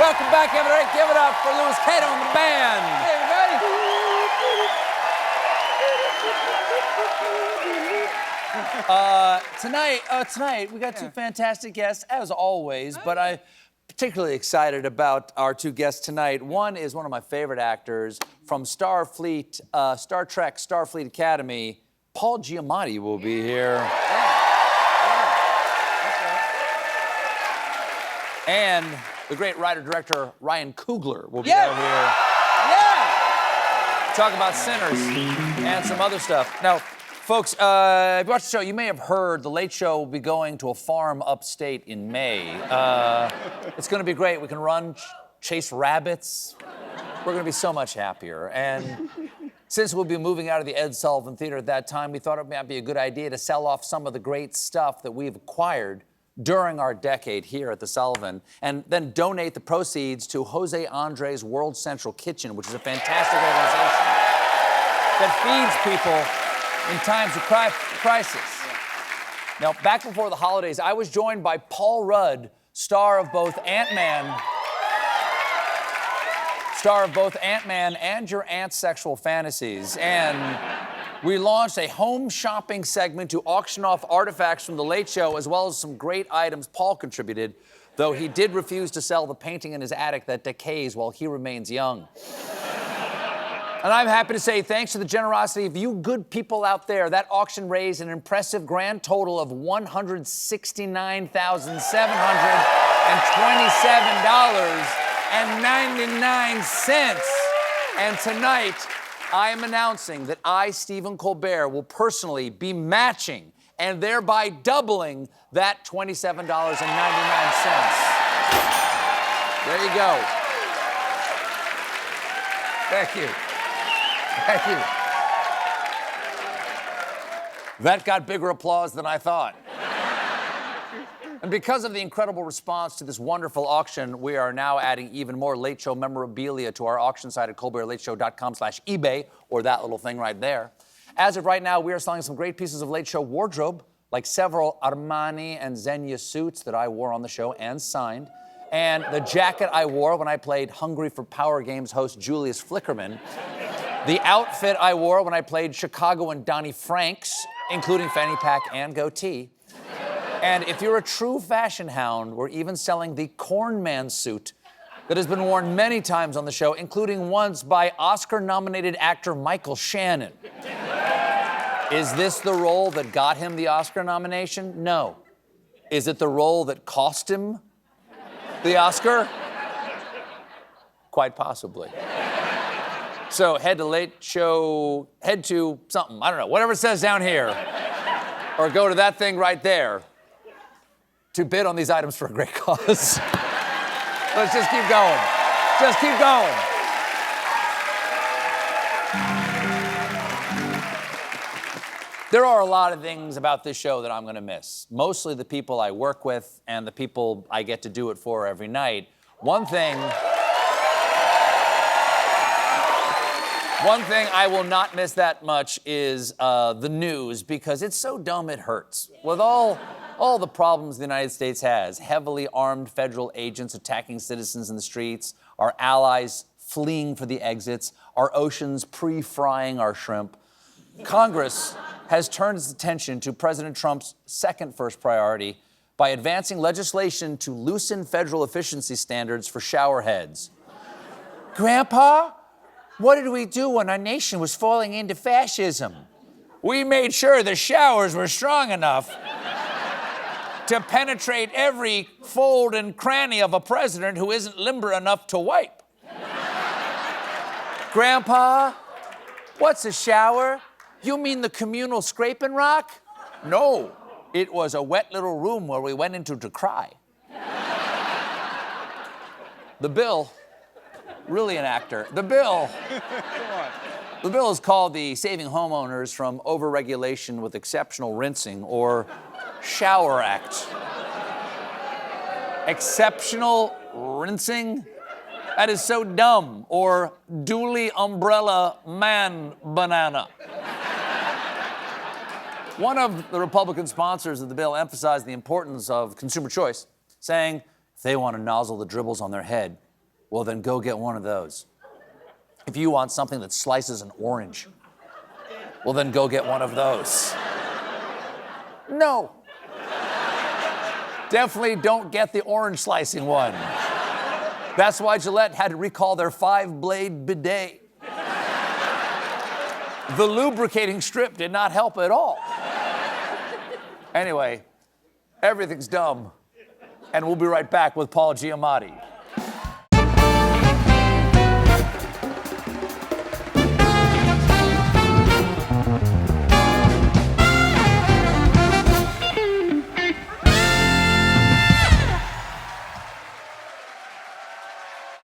Welcome back, everybody. Give it up for Louis Cato and the band. Hey, everybody. Tonight we got two fantastic guests, as always, but I'm particularly excited about our two guests tonight. One is one of my favorite actors from Star Trek, Starfleet Academy. Paul Giamatti will be here. And the great writer-director Ryan Coogler will be out here. Talk about Sinners and some other stuff. Now, folks, if you watch the show, you may have heard The Late Show will be going to a farm upstate in May. It's going to be great. We can run, chase rabbits. We're going to be so much happier. And since we'll be moving out of the Ed Sullivan Theater at that time, we thought it might be a good idea to sell off some of the great stuff that we've acquired during our decade here at the Sullivan, and then donate the proceeds to Jose Andres World Central Kitchen, which is a fantastic organization that feeds people in times of crisis. Now, back before the holidays, I was joined by Paul Rudd, star of both Ant-Man and Your Aunt's Sexual Fantasies, and we launched a home shopping segment to auction off artifacts from The Late Show, as well as some great items Paul contributed, though he did refuse to sell the painting in his attic that decays while he remains young. And I'm happy to say, thanks to the generosity of you good people out there, that auction raised an impressive grand total of $169,727.99. And tonight, I am announcing that I, Stephen Colbert, will personally be matching and thereby doubling that $27.99. There you go. Thank you. Thank you. That got bigger applause than I thought. And because of the incredible response to this wonderful auction, we are now adding even more Late Show memorabilia to our auction site at colbertlateshow.com/eBay, or that little thing right there. As of right now, we are selling some great pieces of Late Show wardrobe, like several Armani and Zegna suits that I wore on the show and signed, and the jacket I wore when I played Hungry for Power Games host Julius Flickerman, the outfit I wore when I played Chicago and Donnie Franks, including fanny pack and goatee. And if you're a true fashion hound, we're even selling the Corn Man suit that has been worn many times on the show, including once by Oscar-nominated actor Michael Shannon. Is this the role that got him the Oscar nomination? No. Is it the role that cost him the Oscar? Quite possibly. So head to something, I don't know, whatever it says down here, or go to that thing right there to bid on these items for a great cause. Let's just keep going. Just keep going. There are a lot of things about this show that I'm going to miss. Mostly the people I work with and the people I get to do it for every night. One thing I will not miss that much is the news, because it's so dumb it hurts. With all the problems the United States has, heavily armed federal agents attacking citizens in the streets, our allies fleeing for the exits, our oceans pre-frying our shrimp, Congress has turned its attention to President Trump's second first priority by advancing legislation to loosen federal efficiency standards for shower heads. Grandpa, what did we do when our nation was falling into fascism? We made sure the showers were strong enough to penetrate every fold and cranny of a president who isn't limber enough to wipe. Grandpa, what's a shower? You mean the communal scraping rock? No, it was a wet little room where we went into to cry. The bill, really an actor. The bill is called the Saving Homeowners from Overregulation with Exceptional Rinsing, or Shower Act. Exceptional rinsing? That is so dumb. Or dually umbrella man banana. One of the Republican sponsors of the bill emphasized the importance of consumer choice, saying if they want to nozzle the dribbles on their head, Well, then go get one of those. If you want something that slices an orange, well, then go get one of those. No. Definitely don't get the orange slicing one. That's why Gillette had to recall their 5-blade bidet. The lubricating strip did not help at all. Anyway, everything's dumb. And we'll be right back with Paul Giamatti.